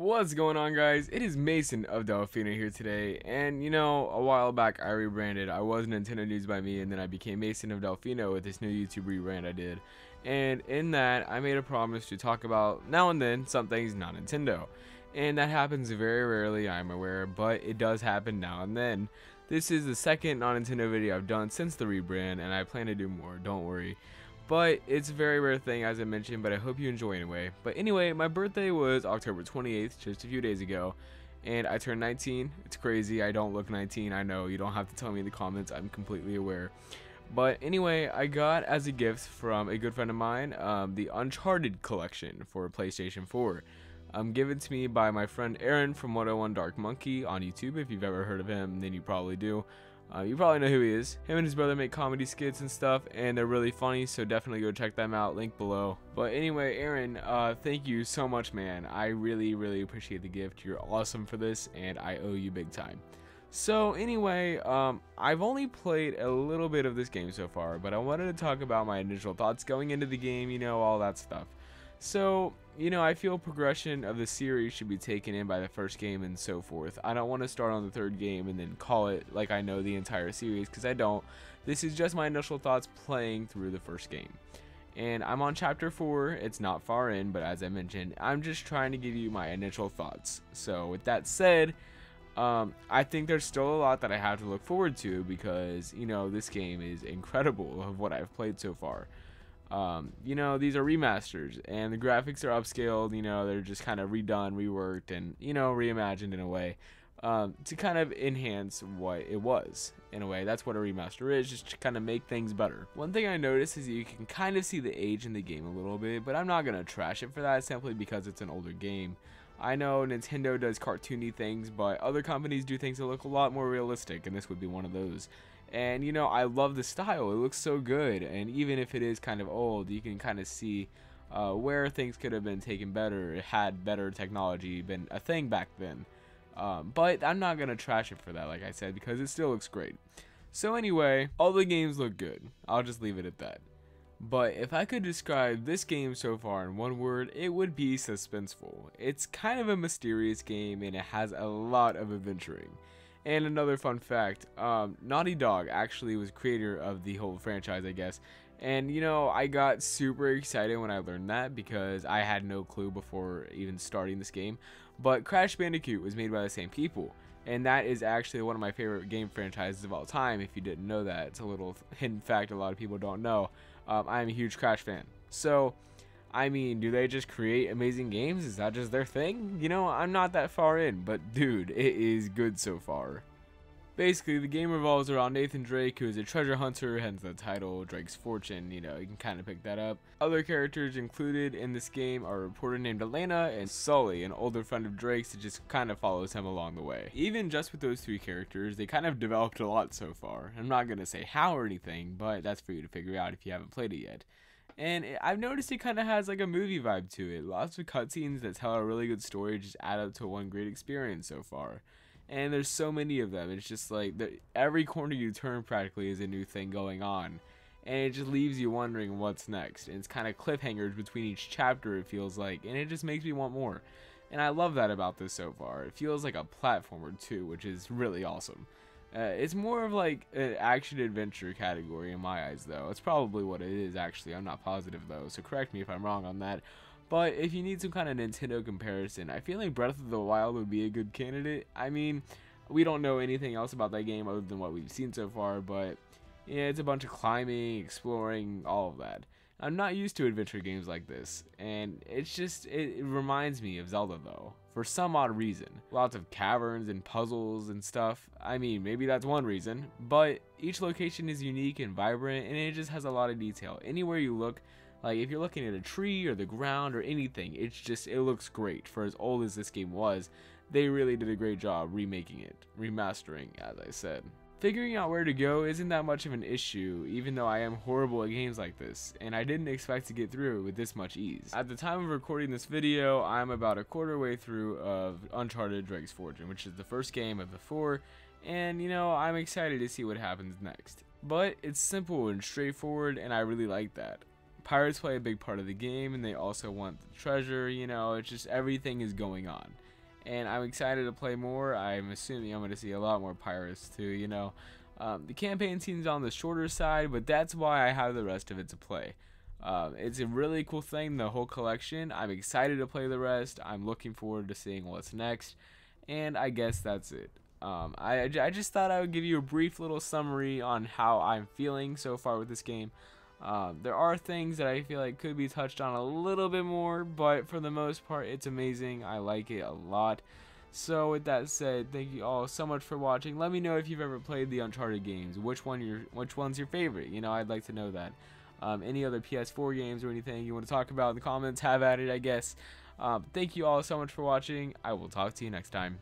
What's going on, guys? It is Mason of Delphina here today, and a while back I rebranded. I was Nintendo News by me, and then I became Mason of Delphina with this new YouTube rebrand I did. And in that, I made a promise to talk about now and then some things not Nintendo, and that happens very rarely, I'm aware, but it does happen now and then. This is the second non-Nintendo video I've done since the rebrand, and I plan to do more, don't worry. But it's a very rare thing, as I mentioned, but I hope you enjoy anyway. But anyway, my birthday was October 28th, just a few days ago, and I turned 19. It's crazy, I don't look 19, I know, you don't have to tell me in the comments, I'm completely aware. But anyway, I got as a gift from a good friend of mine, the Uncharted collection for PlayStation 4. Given to me by my friend Aaron from 101 Dark Monkey on YouTube. If you've ever heard of him, then you probably do. You probably know who he is. Him and his brother make comedy skits and stuff, and they're really funny, so definitely go check them out, link below. But anyway, Aaron, thank you so much, man. I really appreciate the gift. You're awesome for this, and I owe you big time. So anyway, I've only played a little bit of this game so far, but I wanted to talk about my initial thoughts going into the game, all that stuff. So, I feel progression of the series should be taken in by the first game and so forth. I don't want to start on the third game and then call it like I know the entire series, because I don't. This is just my initial thoughts playing through the first game. And I'm on chapter 4, it's not far in, but as I mentioned, I'm just trying to give you my initial thoughts. So with that said, I think there's still a lot that I have to look forward to, because, this game is incredible of what I've played so far. These are remasters, and the graphics are upscaled, they're just kind of redone, reworked, and, reimagined in a way, to kind of enhance what it was, in a way. That's what a remaster is, just to kind of make things better. One thing I noticed is that you can kind of see the age in the game a little bit, but I'm not going to trash it for that, simply because it's an older game. I know Nintendo does cartoony things, but other companies do things that look a lot more realistic, and this would be one of those. And I love the style, it looks so good, and even if it is kind of old, you can kind of see where things could have been taken better, had better technology been a thing back then. But I'm not going to trash it for that, like I said, because it still looks great. So anyway, all the games look good, I'll just leave it at that. But if I could describe this game so far in one word, it would be suspenseful. It's kind of a mysterious game, and it has a lot of adventuring. And another fun fact, Naughty Dog actually was creator of the whole franchise, I guess. And I got super excited when I learned that, because I had no clue before even starting this game. But Crash Bandicoot was made by the same people, and that is actually one of my favorite game franchises of all time, if you didn't know that. It's a little hidden fact a lot of people don't know. I'm a huge Crash fan. So, I mean, do they just create amazing games? Is that just their thing? I'm not that far in, but dude, it is good so far. Basically, the game revolves around Nathan Drake, who is a treasure hunter, hence the title, Drake's Fortune. You can kind of pick that up. Other characters included in this game are a reporter named Elena and Sully, an older friend of Drake's that just kind of follows him along the way. Even just with those three characters, they kind of developed a lot so far. I'm not going to say how or anything, but that's for you to figure out if you haven't played it yet. And I've noticed it kind of has like a movie vibe to it. Lots of cutscenes that tell a really good story just add up to one great experience so far. And there's so many of them. It's just like every corner you turn practically is a new thing going on. And it just leaves you wondering what's next. And it's kind of cliffhangers between each chapter, it feels like. And it just makes me want more. And I love that about this so far. It feels like a platformer too, which is really awesome. It's more of like an action-adventure category in my eyes, though. It's probably what it is, actually. I'm not positive, though, so correct me if I'm wrong on that. But if you need some kind of Nintendo comparison, I feel like Breath of the Wild would be a good candidate. I mean, we don't know anything else about that game other than what we've seen so far, but yeah, it's a bunch of climbing, exploring, all of that. I'm not used to adventure games like this, and it reminds me of Zelda, though, for some odd reason. Lots of caverns and puzzles and stuff. I mean, maybe that's one reason, but each location is unique and vibrant, and it just has a lot of detail. Anywhere you look, like if you're looking at a tree or the ground or anything, it looks great. For as old as this game was, they really did a great job remaking it, remastering, as I said. Figuring out where to go isn't that much of an issue, even though I am horrible at games like this, and I didn't expect to get through it with this much ease. At the time of recording this video, I'm about a quarter way through of Uncharted Drake's Fortune, which is the first game of the 4, and I'm excited to see what happens next. But it's simple and straightforward, and I really like that. Pirates play a big part of the game, and they also want the treasure, it's just everything is going on. and I'm excited to play more. I'm assuming I'm going to see a lot more pirates too, you know. The campaign seems on the shorter side, but that's why I have the rest of it to play. It's a really cool thing, the whole collection. I'm excited to play the rest. I'm looking forward to seeing what's next, and I guess that's it. I just thought I would give you a brief little summary on how I'm feeling so far with this game. There are things that I feel like could be touched on a little bit more, but for the most part, it's amazing. I like it a lot. So with that said, thank you all so much for watching. Let me know if you've ever played the Uncharted games. Which one's your favorite? You know, I'd like to know that. Any other PS4 games or anything you want to talk about in the comments, have at it, I guess. Thank you all so much for watching. I will talk to you next time.